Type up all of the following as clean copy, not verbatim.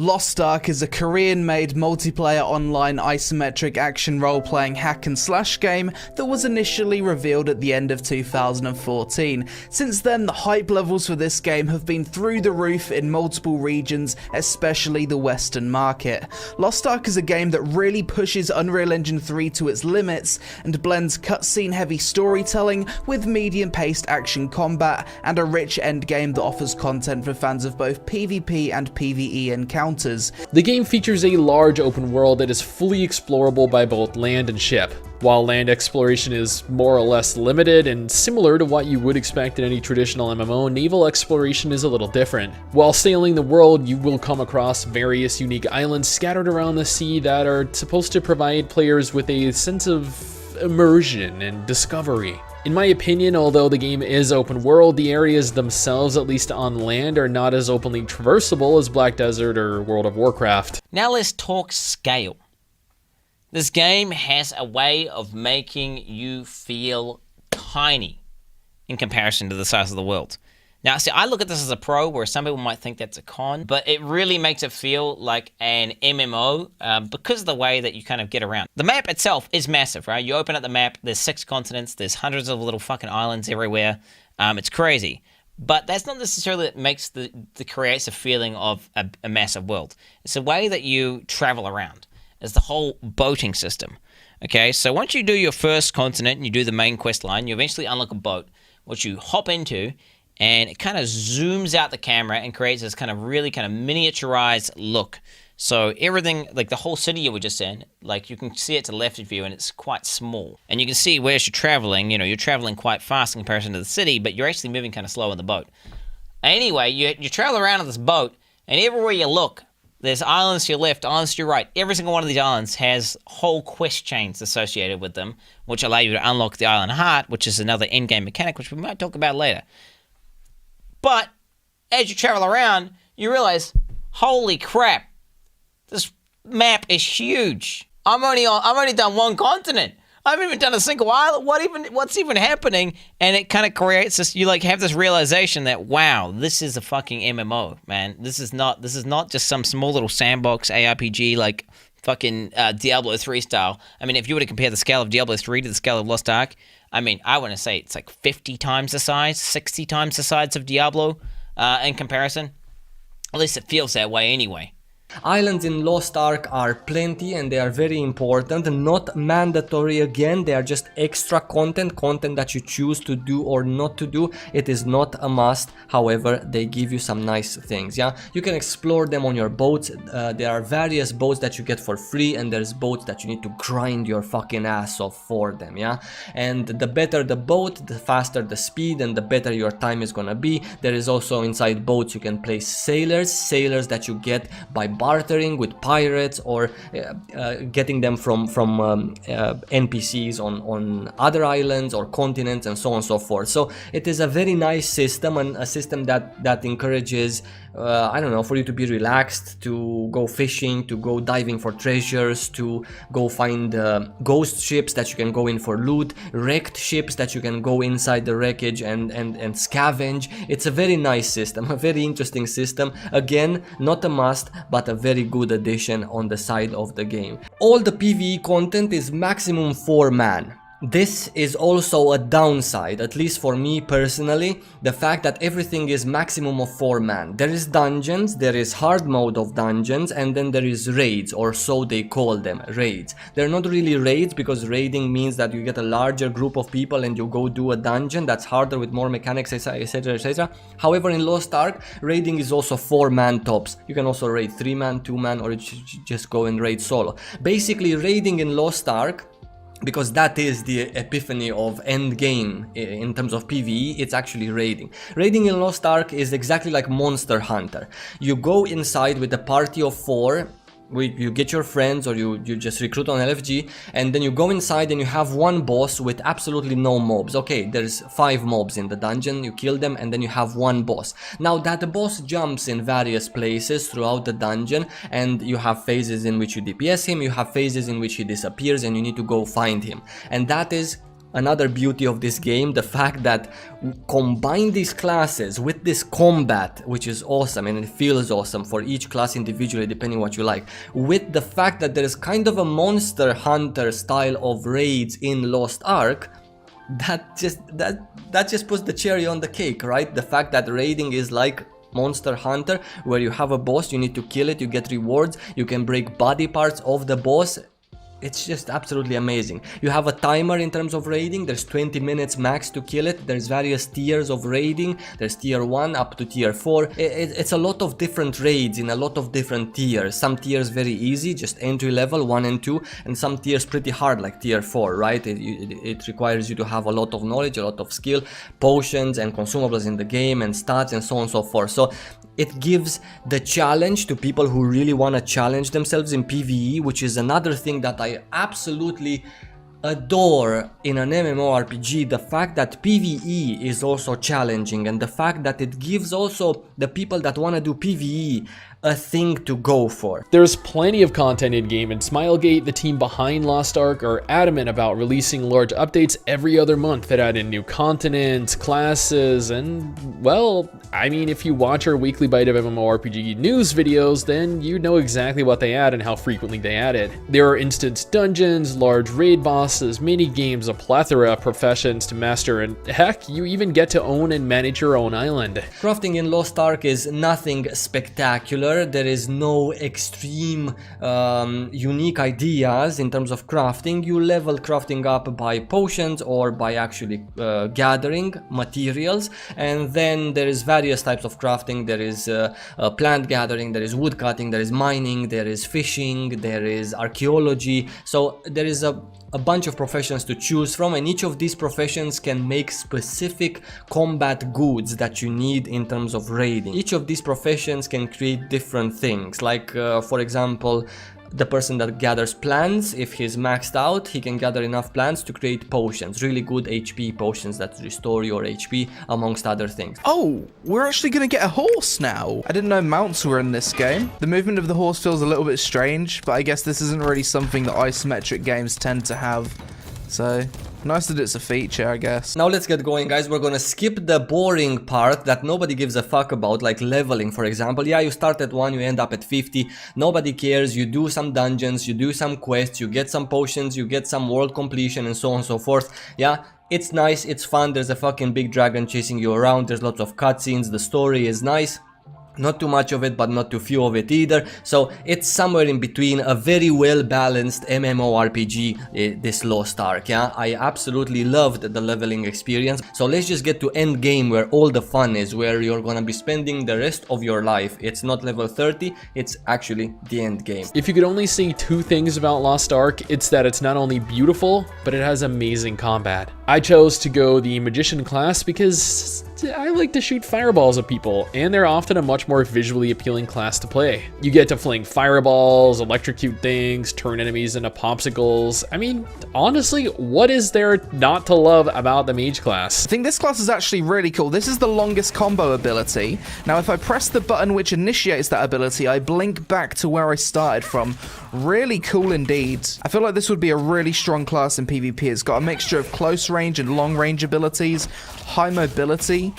Lost Ark is a Korean-made multiplayer online isometric action role-playing hack-and-slash game that was initially revealed at the end of 2014. Since then, the hype levels for this game have been through the roof in multiple regions, especially the Western market. Lost Ark is a game that really pushes Unreal Engine 3 to its limits and blends cutscene-heavy storytelling with medium-paced action combat and a rich endgame that offers content for fans of both PvP and PvE encounters. The game features a large open world that is fully explorable by both land and ship. While land exploration is more or less limited and similar to what you would expect in any traditional MMO, naval exploration is a little different. While sailing the world, you will come across various unique islands scattered around the sea that are supposed to provide players with a sense of immersion and discovery. In my opinion, although the game is open world, the areas themselves, at least on land, are not as openly traversable as Black Desert or World of Warcraft. Now let's talk scale. This game has a way of making you feel tiny in comparison to the size of the world. Now, see, I look at this as a pro, where some people might think that's a con, but it really makes it feel like an MMO because of the way that you kind of get around. The map itself is massive, right? You open up the map, there's 6 continents, there's hundreds of little fucking islands everywhere. It's crazy. But that's not necessarily what makes creates a feeling of a massive world. It's the way that you travel around. It's the whole boating system. Okay, so once you do your first continent and you do the main quest line, you eventually unlock a boat, which you hop into, and it kind of zooms out the camera and creates this kind of really kind of miniaturized look. So everything, like the whole city you were just in, like you can see it to the left of you and it's quite small. And you can see whereas you're traveling, you know, you're traveling quite fast in comparison to the city, but you're actually moving kind of slow in the boat. Anyway, you travel around on this boat, and everywhere you look, there's islands to your left, islands to your right. Every single one of these islands has whole quest chains associated with them, which allow you to unlock the island heart, which is another endgame mechanic, which we might talk about later. But as you travel around, you realize, holy crap, this map is huge. I've only done one continent. I haven't even done a single island. What's even happening? And it kind of creates this. You like have this realization that wow, this is a fucking MMO, man. This is not just some small little sandbox ARPG like fucking Diablo 3 style. I mean, if you were to compare the scale of Diablo 3 to the scale of Lost Ark, I mean, I want to say it's like 50 times the size, 60 times the size of Diablo in comparison. At least it feels that way anyway. Islands in Lost Ark are plenty and they are very important, not mandatory again, they are just extra content that you choose to do or not to do. It is not a must, however they give you some nice things, yeah? You can explore them on your boats, there are various boats that you get for free and there's boats that you need to grind your fucking ass off for them, yeah? And the better the boat, the faster the speed and the better your time is gonna be. There is also inside boats you can place sailors that you get by bartering with pirates or getting them from NPCs on other islands or continents and so on and so forth. So it is a very nice system, and a system that encourages I don't know, for you to be relaxed, to go fishing, to go diving for treasures, to go find ghost ships that you can go in for loot, wrecked ships that you can go inside the wreckage and scavenge. It's a very nice system, a very interesting system. Again, not a must, but a very good addition on the side of the game. All the PvE content is maximum 4 man. This is also a downside, at least for me personally, the fact that everything is maximum of 4 man. There is dungeons, there is hard mode of dungeons, and then there is raids, or so they call them, raids. They're not really raids because raiding means that you get a larger group of people and you go do a dungeon that's harder with more mechanics, etc, etc. However, in Lost Ark, raiding is also 4 man tops. You can also raid 3 man, 2 man, or just go and raid solo. Basically, raiding in Lost Ark, because that is the epiphany of end game in terms of PvE, it's actually raiding. Raiding in Lost Ark is exactly like Monster Hunter. You go inside with a party of 4, you get your friends or you just recruit on LFG, and then you go inside and you have one boss with absolutely no mobs. Okay, there's 5 mobs in the dungeon, you kill them and then you have one boss. Now that boss jumps in various places throughout the dungeon, and you have phases in which you DPS him, you have phases in which he disappears and you need to go find him. And that is another beauty of this game, the fact that combine these classes with this combat, which is awesome and it feels awesome for each class individually depending what you like, with the fact that there is kind of a monster hunter style of raids in Lost Ark. That just puts the cherry on the cake, right? The fact that raiding is like Monster Hunter, where you have a boss, you need to kill it, you get rewards, you can break body parts of the boss. It's just absolutely amazing. You have a timer in terms of raiding. There's 20 minutes max to kill it. There's various tiers of raiding. There's tier 1 up to tier 4. It's a lot of different raids in a lot of different tiers. Some tiers very easy, just entry level 1 and 2, and some tiers pretty hard like tier 4, right? It requires you to have a lot of knowledge, a lot of skill, potions and consumables in the game and stats and so on and so forth. So it gives the challenge to people who really want to challenge themselves in PvE, which is another thing that I absolutely adore in an MMORPG, the fact that PvE is also challenging and the fact that it gives also the people that want to do PvE a thing to go for. There's plenty of content in-game, and Smilegate, the team behind Lost Ark, are adamant about releasing large updates every other month that add in new continents, classes, and, well, I mean, if you watch our weekly bite of MMORPG news videos, then you know exactly what they add and how frequently they add it. There are instance dungeons, large raid bosses, mini-games, a plethora of professions to master, and heck, you even get to own and manage your own island. Crafting in Lost Ark is nothing spectacular. There is no extreme unique ideas in terms of crafting. You level crafting up by potions or by actually gathering materials, and then there is various types of crafting. There is plant gathering, there is wood cutting, there is mining, there is fishing, there is archaeology. So there is a bunch of professions to choose from, and each of these professions can make specific combat goods that you need in terms of raiding. Each of these professions can create different things, like for example, the person that gathers plants, if he's maxed out, he can gather enough plants to create potions, really good HP potions that restore your HP, amongst other things. Oh, we're actually going to get a horse now. I didn't know mounts were in this game. The movement of the horse feels a little bit strange, but I guess this isn't really something that isometric games tend to have. So, nice that it's a feature, I guess. Now let's get going, guys. We're gonna skip the boring part that nobody gives a fuck about, like leveling, for example. Yeah, you start at 1, you end up at 50. Nobody cares. You do some dungeons, you do some quests, you get some potions, you get some world completion, and so on and so forth. Yeah, it's nice, it's fun. There's a fucking big dragon chasing you around. There's lots of cutscenes. The story is nice. Not too much of it, but not too few of it either. So it's somewhere in between, a very well balanced MMORPG, this Lost Ark. Yeah, I absolutely loved the leveling experience. So let's just get to end game, where all the fun is, where you're gonna be spending the rest of your life. It's not level 30, it's actually the end game. If you could only say two things about Lost Ark, it's that it's not only beautiful, but it has amazing combat. I chose to go the Magician class because I like to shoot fireballs at people, and they're often a much more visually appealing class to play. You get to fling fireballs, electrocute things, turn enemies into popsicles. I mean, honestly, what is there not to love about the mage class? I think this class is actually really cool. This is the longest combo ability. Now, if I press the button which initiates that ability, I blink back to where I started from. Really cool indeed. I feel like this would be a really strong class in PvP. It's got a mixture of close range and long range abilities, high mobility.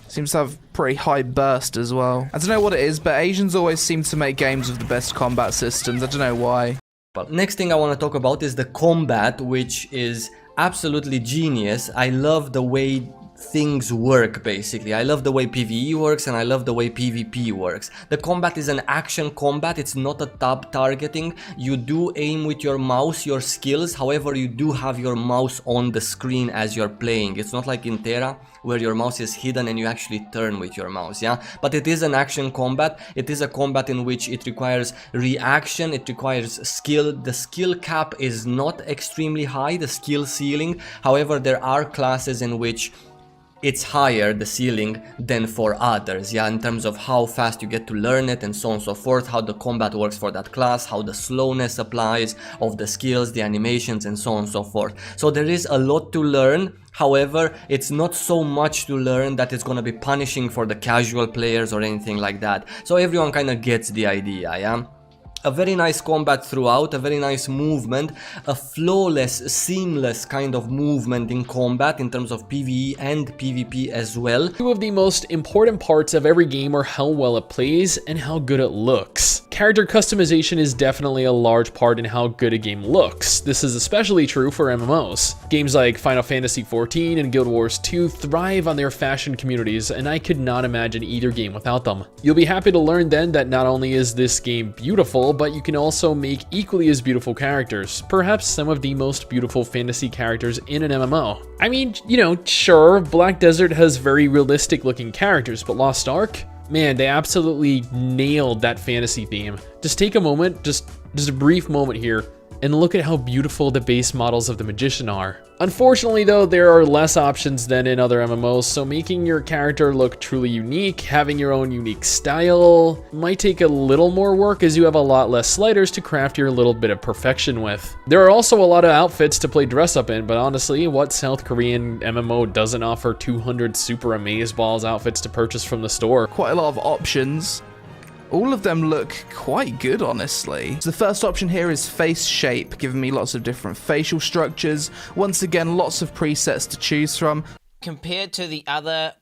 Seems to have pretty high burst as well. I don't know what it is, but Asians always seem to make games with the best combat systems. I don't know why. But next thing I want to talk about is the combat, which is absolutely genius. I love the way things work, basically. I love the way PvE works, and I love the way PvP works. The combat is an action combat. It's not a tab targeting. You do aim with your mouse, your skills. However, you do have your mouse on the screen as you're playing. It's not like in Terra, where your mouse is hidden and you actually turn with your mouse, yeah? But it is an action combat. It is a combat in which it requires reaction, it requires skill. The skill cap is not extremely high, the skill ceiling. However, there are classes in which it's higher, the ceiling, than for others, yeah, in terms of how fast you get to learn it and so on and so forth, how the combat works for that class, how the slowness applies of the skills, the animations, and so on and so forth. So there is a lot to learn. However, it's not so much to learn that it's gonna be punishing for the casual players or anything like that. So everyone kind of gets the idea, yeah? A very nice combat throughout, a very nice movement, a flawless, seamless kind of movement in combat in terms of PvE and PvP as well. Two of the most important parts of every game are how well it plays and how good it looks. Character customization is definitely a large part in how good a game looks. This is especially true for MMOs. Games like Final Fantasy XIV and Guild Wars 2 thrive on their fashion communities, and I could not imagine either game without them. You'll be happy to learn then that not only is this game beautiful, but you can also make equally as beautiful characters, perhaps some of the most beautiful fantasy characters in an MMO. I mean, you know, sure, Black Desert has very realistic looking characters, but Lost Ark? Man, they absolutely nailed that fantasy theme. Just take a moment, just a brief moment here, and look at how beautiful the base models of the Magician are. Unfortunately though, there are less options than in other MMOs, so making your character look truly unique, having your own unique style, might take a little more work as you have a lot less sliders to craft your little bit of perfection with. There are also a lot of outfits to play dress up in, but honestly, what South Korean MMO doesn't offer 200 super amazeballs outfits to purchase from the store? Quite a lot of options. All of them look quite good, honestly. So the first option here is face shape, giving me lots of different facial structures. Once again, lots of presets to choose from. Compared to the other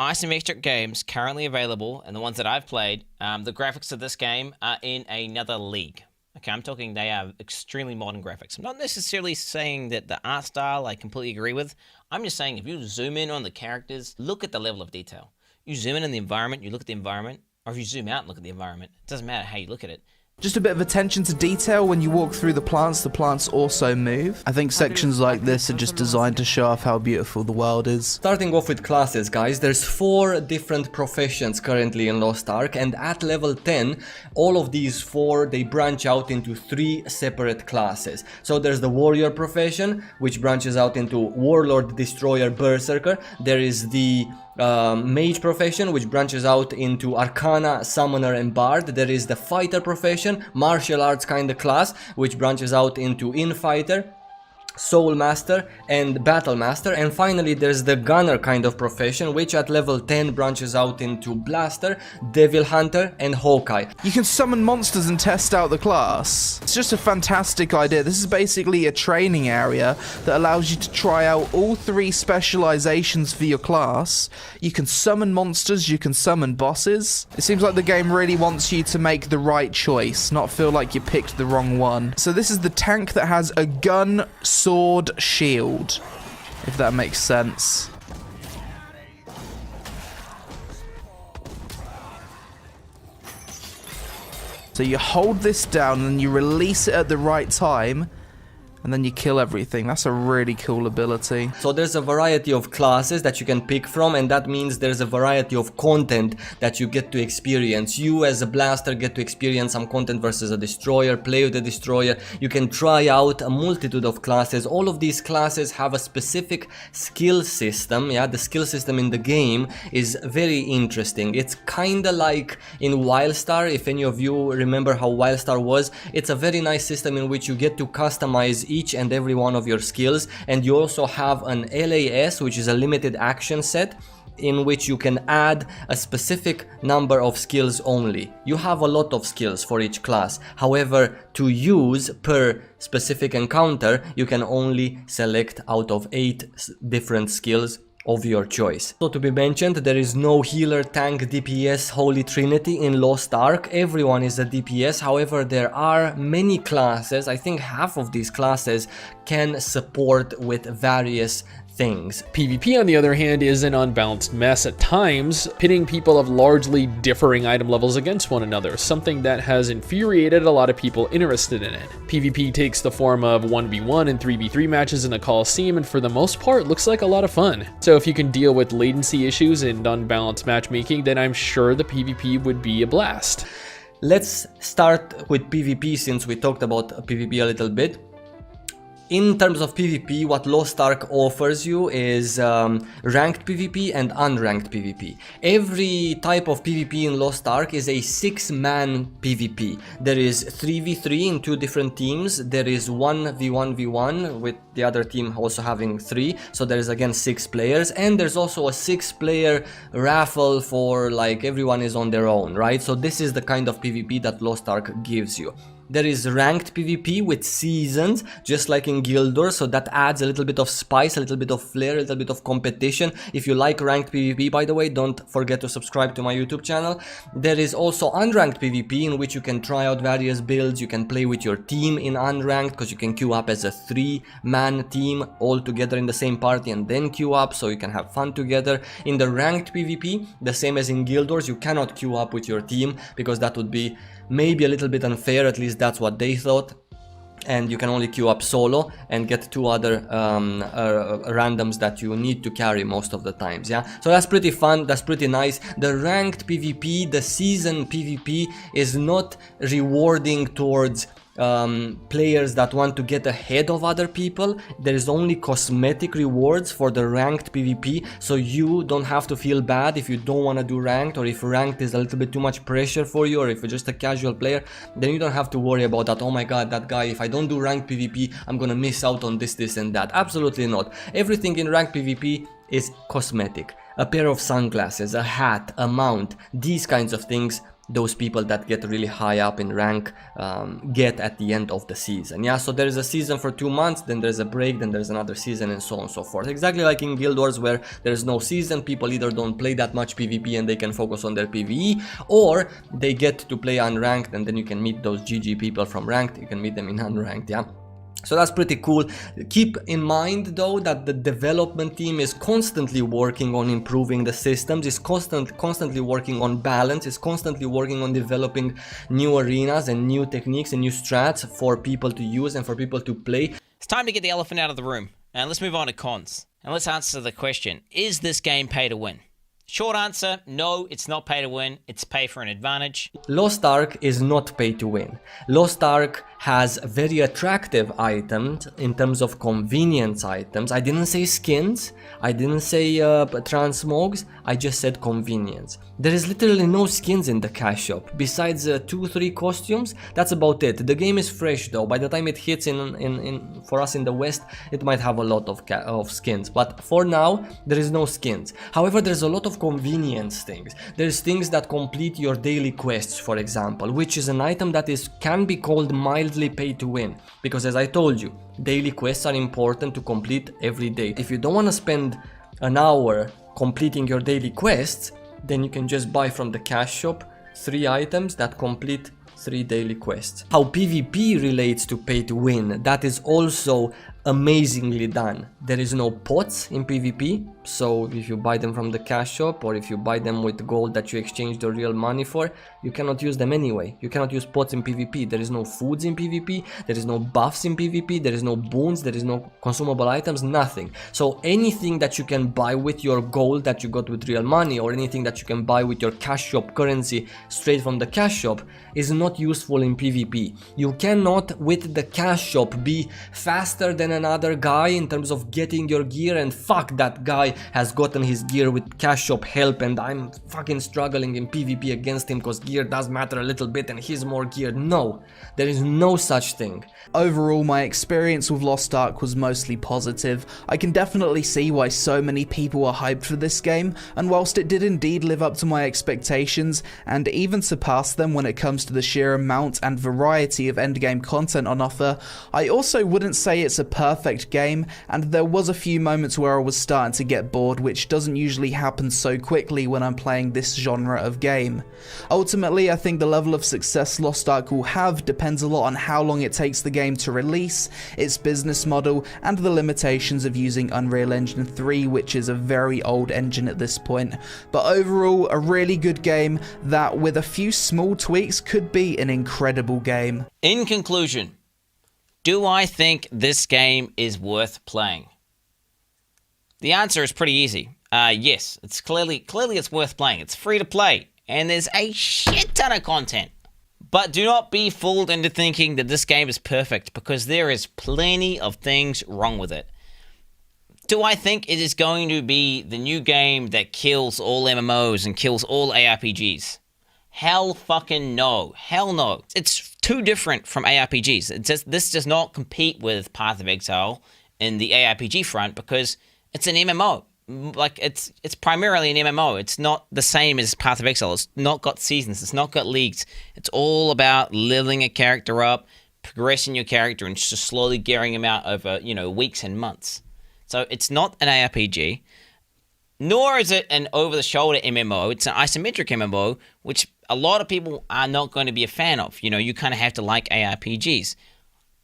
isometric games currently available, and the ones that I've played, the graphics of this game are in another league. Okay, I'm talking they are extremely modern graphics. I'm not necessarily saying that the art style I completely agree with. I'm just saying if you zoom in on the characters, look at the level of detail. You zoom in on the environment, you look at the environment, or if you zoom out and look at the environment, it doesn't matter how you look at it. Just a bit of attention to detail when you walk through the plants also move. I think sections like this are just designed to show off how beautiful the world is. Starting off with classes, guys, there's 4 different professions currently in Lost Ark, and at level 10, all of these 4, they branch out into 3 separate classes. So there's the warrior profession, which branches out into warlord, destroyer, berserker. There is the mage profession, which branches out into arcana, summoner, and bard. There is the fighter profession, martial arts kind of class, which branches out into infighter, soul master, and battle master. And finally there's the gunner kind of profession, which at level 10 branches out into blaster, devil hunter, and hawkeye. You can summon monsters and test out the class. It's just a fantastic idea. This is basically a training area that allows you to try out all 3 specializations for your class. You can summon monsters, you can summon bosses. It seems like the game really wants you to make the right choice, not feel like you picked the wrong one. So this is the tank that has a gun, sword, shield, if that makes sense. So you hold this down and you release it at the right time, and then you kill everything. That's a really cool ability. So there's a variety of classes that you can pick from, and that means there's a variety of content that you get to experience. You as a blaster get to experience some content versus a destroyer, play with a destroyer. You can try out a multitude of classes. All of these classes have a specific skill system. Yeah, the skill system in the game is very interesting. It's kinda like in Wildstar, if any of you remember how Wildstar was. It's a very nice system in which you get to customize each and every one of your skills, and you also have an LAS, which is a limited action set, in which you can add a specific number of skills only. You have a lot of skills for each class. However, to use per specific encounter, you can only select out of 8 different skills of your choice. So to be mentioned, there is no healer, tank, DPS holy trinity in Lost Ark. Everyone is a DPS. However, there are many classes. I think half of these classes can support with various things. PvP, on the other hand, is an unbalanced mess at times, pitting people of largely differing item levels against one another, something that has infuriated a lot of people interested in it. PvP takes the form of 1v1 and 3v3 matches in the Coliseum, and for the most part looks like a lot of fun. So if you can deal with latency issues and unbalanced matchmaking, then I'm sure the PvP would be a blast. Let's start with PvP since we talked about PvP a little bit. In terms of PvP, what Lost Ark offers you is ranked PvP and unranked PvP. Every type of PvP in Lost Ark is a 6-man PvP. There is 3v3 in 2 different teams. There is 1v1v1 with the other team also having 3. So there is again 6 players, and there's also a 6-player raffle for like everyone is on their own, right? So this is the kind of PvP that Lost Ark gives you. There is ranked PvP with seasons, just like in Guild Wars, so that adds a little bit of spice, a little bit of flair, a little bit of competition. If you like ranked PvP, by the way, don't forget to subscribe to my YouTube channel. There is also unranked PvP, in which you can try out various builds. You can play with your team in unranked, because you can queue up as a 3-man team all together in the same party and then queue up, so you can have fun together. In the ranked PvP, the same as in Guild Wars, you cannot queue up with your team, because that would be maybe a little bit unfair, at least that's what they thought, and you can only queue up solo and get 2 other randoms that you need to carry most of the times. Yeah, so that's pretty fun, that's pretty nice. The ranked PvP, the season PvP is not rewarding towards players that want to get ahead of other people. There is only cosmetic rewards for the ranked PvP, so you don't have to feel bad if you don't want to do ranked, or if ranked is a little bit too much pressure for you, or if you're just a casual player, then you don't have to worry about that. Oh my god, that guy, if I don't do ranked PvP, I'm gonna miss out on this and that. Absolutely not. Everything in ranked PvP is cosmetic. A pair of sunglasses, a hat, a mount, these kinds of things those people that get really high up in rank get at the end of the season. Yeah, so there is a season for 2 months, then there's a break, then there's another season, and so on and so forth. Exactly like in Guild Wars, where there's no season, people either don't play that much PvP and they can focus on their PvE, or they get to play unranked, and then you can meet those GG people from ranked, you can meet them in unranked. Yeah, so that's pretty cool. Keep in mind though that the development team is constantly working on improving the systems, is constantly working on balance, is constantly working on developing new arenas and new techniques and new strats for people to use and for people to play. It's time to get the elephant out of the room, and let's move on to cons. And let's answer the question, is this game pay to win? Short answer, no, it's not pay to win, it's pay for an advantage. Lost Ark is not pay to win. Lost Ark has very attractive items in terms of convenience items. I didn't say skins, I didn't say transmogs, I just said convenience. There is literally no skins in the cash shop, besides 2-3 costumes, that's about it. The game is fresh though, by the time it hits for us in the West, it might have a lot of skins, but for now, there is no skins. However, there's a lot of convenience things. There's things that complete your daily quests, for example, which is an item that can be called mildly pay to win, because as I told you, daily quests are important to complete every day. If you don't want to spend an hour completing your daily quests, then you can just buy from the cash shop 3 items that complete 3 daily quests. How PvP relates to pay to win, that is also amazingly done. There is no pots in PvP, so if you buy them from the cash shop, or if you buy them with gold that you exchange the real money for, you cannot use them anyway. You cannot use pots in PvP. There is no foods in PvP, there is no buffs in PvP, there is no boons, there is no consumable items, nothing. So anything that you can buy with your gold that you got with real money, or anything that you can buy with your cash shop currency straight from the cash shop, is not useful in PvP. You cannot with the cash shop be faster than another guy in terms of getting your gear, and fuck, that guy has gotten his gear with cash shop help and I'm fucking struggling in PvP against him because gear does matter a little bit and he's more geared. No, there is no such thing. Overall, my experience with Lost Ark was mostly positive. I can definitely see why so many people were hyped for this game, and whilst it did indeed live up to my expectations and even surpass them when it comes to the sheer amount and variety of endgame content on offer, I also wouldn't say it's a perfect game, and there was a few moments where I was starting to get bored, which doesn't usually happen so quickly when I'm playing this genre of game. Ultimately, I think the level of success Lost Ark will have depends a lot on how long it takes the game to release, its business model, and the limitations of using Unreal Engine 3, which is a very old engine at this point. But overall, a really good game that, with a few small tweaks, could be an incredible game. In conclusion, do I think this game is worth playing? The answer is pretty easy. Yes, it's clearly it's worth playing. It's free to play, and there's a shit ton of content. But do not be fooled into thinking that this game is perfect, because there is plenty of things wrong with it. Do I think it is going to be the new game that kills all MMOs and kills all ARPGs? Hell fucking no. Hell no. It's too different from ARPGs. This does not compete with Path of Exile in the ARPG front because it's an MMO. Like, it's primarily an MMO. It's not the same as Path of Exile. It's not got seasons. It's not got leagues. It's all about leveling a character up, progressing your character, and just slowly gearing him out over, weeks and months. So it's not an ARPG, nor is it an over-the-shoulder MMO. It's an isometric MMO, which a lot of people are not going to be a fan of. You kind of have to like ARPGs.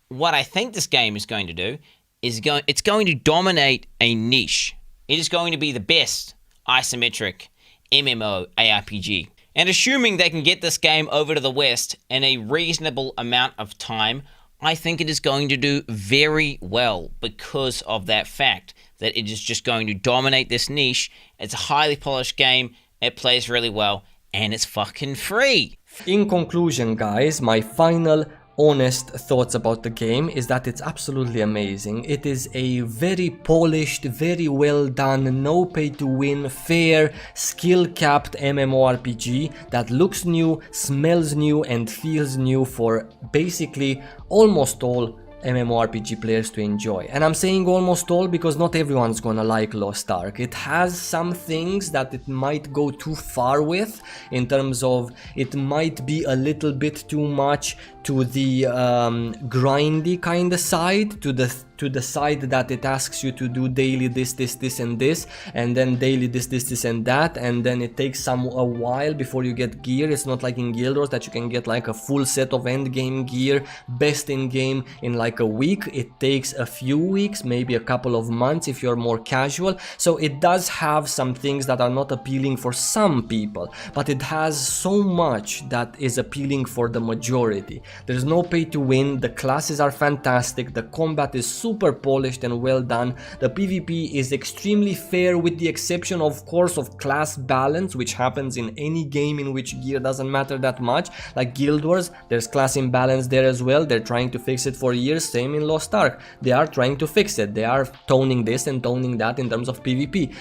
What I think this game is going to do is it's going to dominate a niche. It is going to be the best isometric MMO ARPG. And assuming they can get this game over to the West in a reasonable amount of time, I think it is going to do very well because of that fact that it is just going to dominate this niche. It's a highly polished game, it plays really well, and it's fucking free. In conclusion, guys, my final honest thoughts about the game is that it's absolutely amazing. It is a very polished, very well done, no pay to win, fair, skill capped MMORPG that looks new, smells new, and feels new for basically almost all MMORPG players to enjoy. And I'm saying almost all because not everyone's gonna like Lost Ark. It has some things that it might go too far with, in terms of it might be a little bit too much to the grindy kind of side, to the side that it asks you to do daily this and this, and then daily this and that, and then it takes a while before you get gear. It's not like in Guild Wars that you can get like a full set of end game gear, best in game, in like a week. It takes a few weeks, maybe a couple of months if you're more casual. So it does have some things that are not appealing for some people, but it has so much that is appealing for the majority. There's no pay to win, the classes are fantastic, the combat is super polished and well done, the PvP is extremely fair with the exception of course of class balance, which happens in any game in which gear doesn't matter that much. Like Guild Wars, there's class imbalance there as well. They're trying to fix it for years. Same in Lost Ark, they are trying to fix it. They are toning this and toning that in terms of PvP.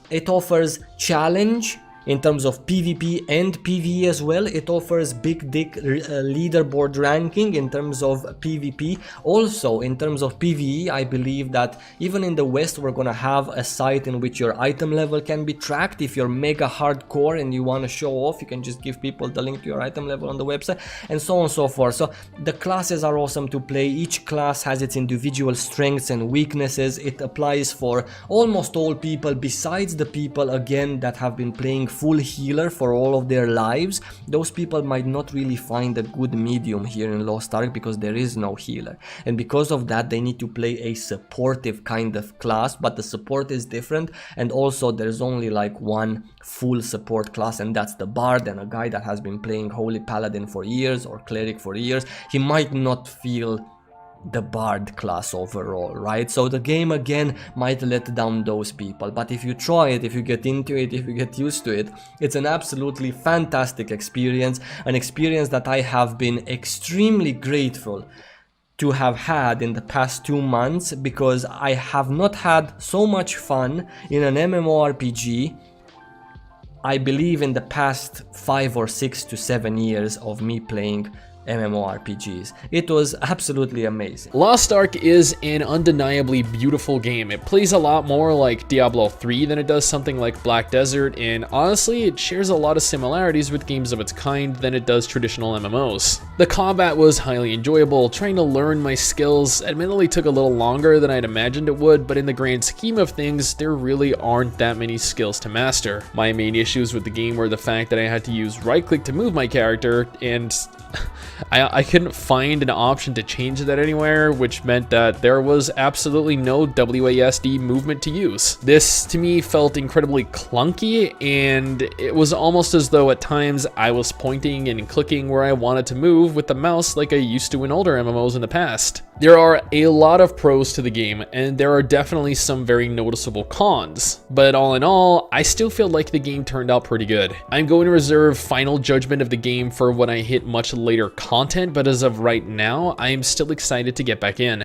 It offers challenge in terms of PvP and PvE as well. It offers big dick leaderboard ranking in terms of PvP. Also in terms of PvE, I believe that even in the West we're gonna have a site in which your item level can be tracked. If you're mega hardcore and you want to show off, you can just give people the link to your item level on the website, and so on and so forth. So the classes are awesome to play. Each class has its individual strengths and weaknesses. It applies for almost all people, besides the people again that have been playing full healer for all of their lives. Those people might not really find a good medium here in Lost Ark because there is no healer, and because of that they need to play a supportive kind of class, but the support is different, and also there's only like one full support class, and that's the bard. And a guy that has been playing holy paladin for years or cleric for years, he might not feel the bard class overall, right? So the game again might let down those people, but if you try it, if you get into it, if you get used to it, it's an absolutely fantastic experience, an experience that I have been extremely grateful to have had in the past 2 months, because I have not had so much fun in an MMORPG I believe in the past 5 or 6 to 7 years of me playing MMORPGs. It was absolutely amazing. Lost Ark is an undeniably beautiful game. It plays a lot more like Diablo 3 than it does something like Black Desert, and honestly it shares a lot of similarities with games of its kind than it does traditional MMOs. The combat was highly enjoyable. Trying to learn my skills admittedly took a little longer than I'd imagined it would, but in the grand scheme of things there really aren't that many skills to master. My main issues with the game were the fact that I had to use right click to move my character, and I couldn't find an option to change that anywhere, which meant that there was absolutely no WASD movement to use. This to me felt incredibly clunky, and it was almost as though at times I was pointing and clicking where I wanted to move with the mouse like I used to in older MMOs in the past. There are a lot of pros to the game, and there are definitely some very noticeable cons, but all in all, I still feel like the game turned out pretty good. I'm going to reserve final judgment of the game for when I hit much later content, but as of right now, I am still excited to get back in.